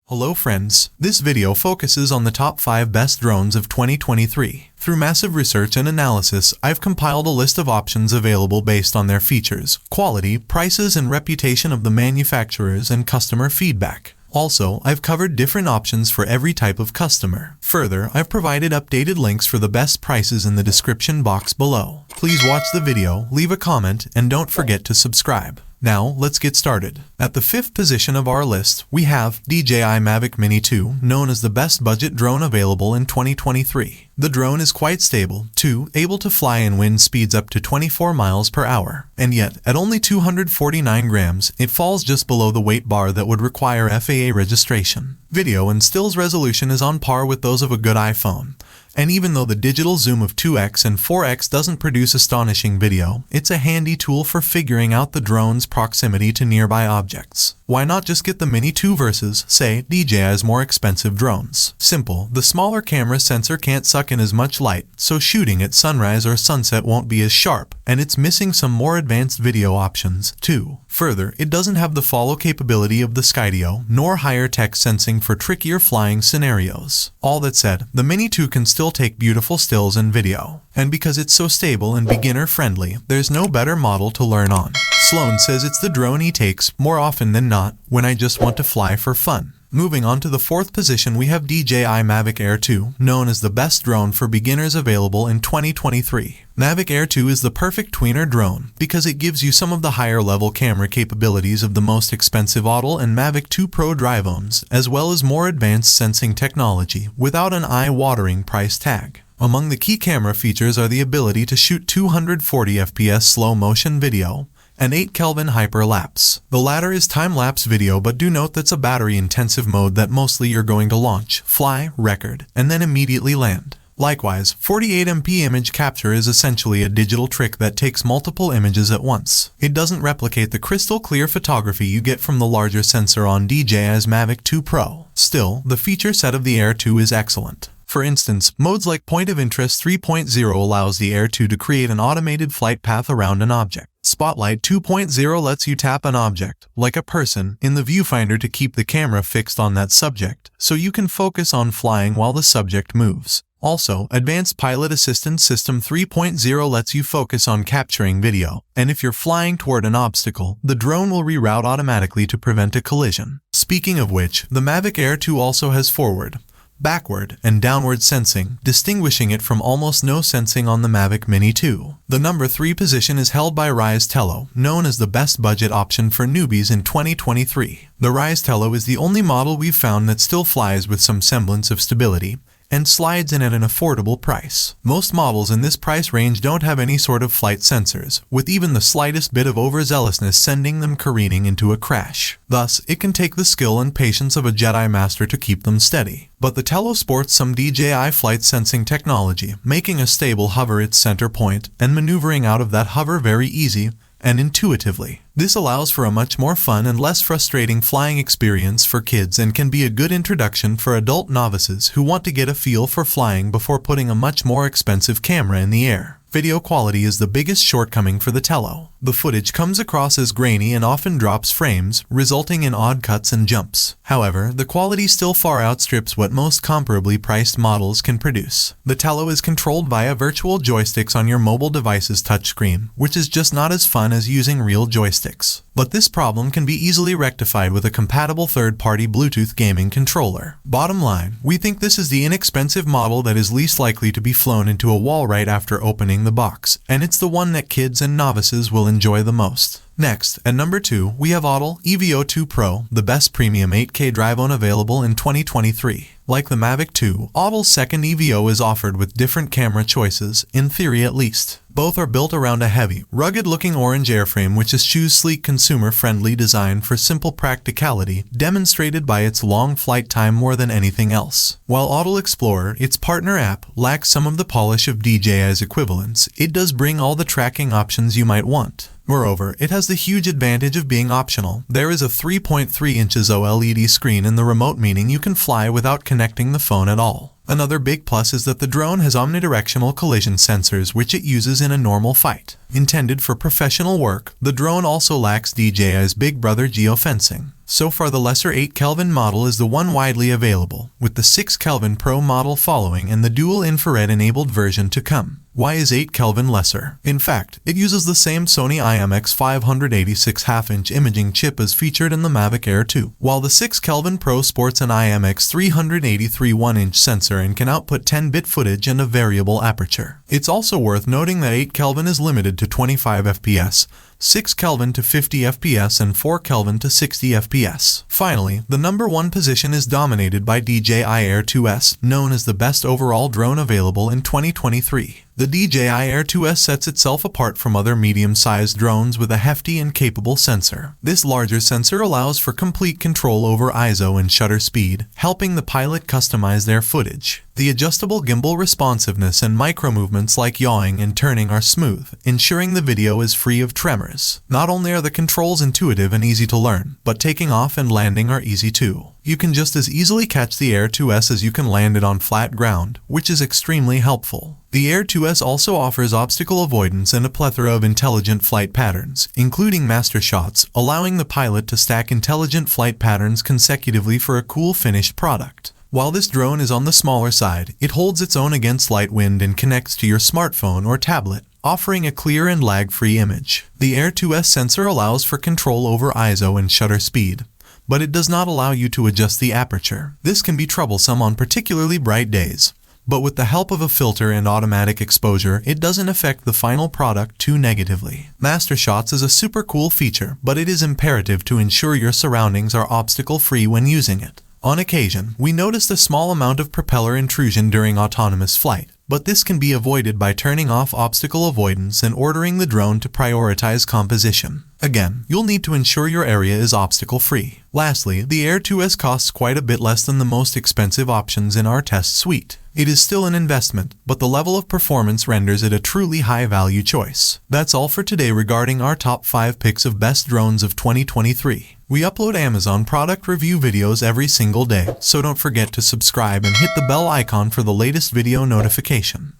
Hello friends, this video focuses on the top 5 best drones of 2023. Through massive research and analysis, I've compiled a list of options available based on their features, quality, prices, and reputation of the manufacturers and customer feedback. Also, I've covered different options for every type of customer. Further, I've provided updated links for the best prices in the description box below. Please watch the video, leave a comment, and don't forget to subscribe. Now, let's get started. At the 5th position of our list, we have DJI Mavic Mini 2, known as the best budget drone available in 2023. The drone is quite stable, too, able to fly in wind speeds up to 24 miles per hour. And yet, at only 249 grams, it falls just below the weight bar that would require FAA registration. Video and stills resolution is on par with those of a good iPhone. And even though the digital zoom of 2x and 4x doesn't produce astonishing video, it's a handy tool for figuring out the drone's proximity to nearby objects. Why not just get the Mini 2 versus, say, DJI's more expensive drones? Simple, the smaller camera sensor can't suck in as much light, so shooting at sunrise or sunset won't be as sharp, and it's missing some more advanced video options, too. Further, it doesn't have the follow capability of the Skydio, nor higher tech sensing for trickier flying scenarios. All that said, the Mini 2 can still take beautiful stills and video. And because it's so stable and beginner-friendly, there's no better model to learn on. Sloan says it's the drone he takes, more often than not, when I just want to fly for fun. Moving on to the 4th position, we have DJI Mavic Air 2, known as the best drone for beginners available in 2023. Mavic Air 2 is the perfect tweener drone because it gives you some of the higher level camera capabilities of the most expensive Autel and Mavic 2 Pro Drive-Ons, as well as more advanced sensing technology without an eye-watering price tag. Among the key camera features are the ability to shoot 240 FPS slow-motion video, and 8 Kelvin hyperlapse. The latter is time-lapse video, but do note that's a battery-intensive mode that mostly you're going to launch, fly, record, and then immediately land. Likewise, 48MP image capture is essentially a digital trick that takes multiple images at once. It doesn't replicate the crystal-clear photography you get from the larger sensor on DJI's Mavic 2 Pro. Still, the feature set of the Air 2 is excellent. For instance, modes like Point of Interest 3.0 allows the Air 2 to create an automated flight path around an object. Spotlight 2.0 lets you tap an object, like a person, in the viewfinder to keep the camera fixed on that subject, so you can focus on flying while the subject moves. Also, Advanced Pilot Assistance System 3.0 lets you focus on capturing video, and if you're flying toward an obstacle, the drone will reroute automatically to prevent a collision. Speaking of which, the Mavic Air 2 also has forward, backward, and downward sensing, distinguishing it from almost no sensing on the Mavic Mini 2. The number 3 position is held by Rise Tello, known as the best budget option for newbies in 2023. The Rise Tello is the only model we've found that still flies with some semblance of stability, and slides in at an affordable price. Most models in this price range don't have any sort of flight sensors, with even the slightest bit of overzealousness sending them careening into a crash. Thus, it can take the skill and patience of a Jedi Master to keep them steady. But the Tello sports some DJI flight sensing technology, making a stable hover its center point, and maneuvering out of that hover very easy and intuitively. This allows for a much more fun and less frustrating flying experience for kids and can be a good introduction for adult novices who want to get a feel for flying before putting a much more expensive camera in the air. Video quality is the biggest shortcoming for the Tello. The footage comes across as grainy and often drops frames, resulting in odd cuts and jumps. However, the quality still far outstrips what most comparably priced models can produce. The Tello is controlled via virtual joysticks on your mobile device's touchscreen, which is just not as fun as using real joysticks. But this problem can be easily rectified with a compatible third-party Bluetooth gaming controller. Bottom line, we think this is the inexpensive model that is least likely to be flown into a wall right after opening the box, and it's the one that kids and novices will enjoy the most. Next, at number 2, we have Autel EVO 2 Pro, the best premium 8K drive-on available in 2023. Like the Mavic 2, Autel's second EVO is offered with different camera choices, in theory at least. Both are built around a heavy, rugged-looking orange airframe which eschews sleek consumer-friendly design for simple practicality, demonstrated by its long flight time more than anything else. While Autel Explorer, its partner app, lacks some of the polish of DJI's equivalents, it does bring all the tracking options you might want. Moreover, it has the huge advantage of being optional. There is a 3.3 inches OLED screen in the remote, meaning you can fly without connecting the phone at all. Another big plus is that the drone has omnidirectional collision sensors which it uses in a normal fight. Intended for professional work, the drone also lacks DJI's Big Brother geofencing. So far the lesser 8 Kelvin model is the one widely available, with the 6 Kelvin Pro model following and the dual infrared enabled version to come. Why is 8 Kelvin lesser? In fact, it uses the same Sony IMX586 half-inch imaging chip as featured in the Mavic Air 2, while the 6 Kelvin Pro sports an IMX383 1-inch sensor and can output 10-bit footage and a variable aperture. It's also worth noting that 8 Kelvin is limited to 25 FPS, 6 Kelvin to 50 FPS and 4 Kelvin to 60 FPS. Finally, the number 1 position is dominated by DJI Air 2S, known as the best overall drone available in 2023. The DJI Air 2S sets itself apart from other medium-sized drones with a hefty and capable sensor. This larger sensor allows for complete control over ISO and shutter speed, helping the pilot customize their footage. The adjustable gimbal responsiveness and micro-movements like yawing and turning are smooth, ensuring the video is free of tremors. Not only are the controls intuitive and easy to learn, but taking off and landing are easy too. You can just as easily catch the Air 2S as you can land it on flat ground, which is extremely helpful. The Air 2S also offers obstacle avoidance and a plethora of intelligent flight patterns, including master shots, allowing the pilot to stack intelligent flight patterns consecutively for a cool finished product. While this drone is on the smaller side, it holds its own against light wind and connects to your smartphone or tablet, offering a clear and lag-free image. The Air 2S sensor allows for control over ISO and shutter speed, but it does not allow you to adjust the aperture. This can be troublesome on particularly bright days, but with the help of a filter and automatic exposure, it doesn't affect the final product too negatively. Master Shots is a super cool feature, but it is imperative to ensure your surroundings are obstacle-free when using it. On occasion, we noticed a small amount of propeller intrusion during autonomous flight, but this can be avoided by turning off obstacle avoidance and ordering the drone to prioritize composition. Again, you'll need to ensure your area is obstacle-free. Lastly, the Air 2S costs quite a bit less than the most expensive options in our test suite. It is still an investment, but the level of performance renders it a truly high-value choice. That's all for today regarding our top 5 picks of best drones of 2023. We upload Amazon product review videos every single day, so don't forget to subscribe and hit the bell icon for the latest video notification.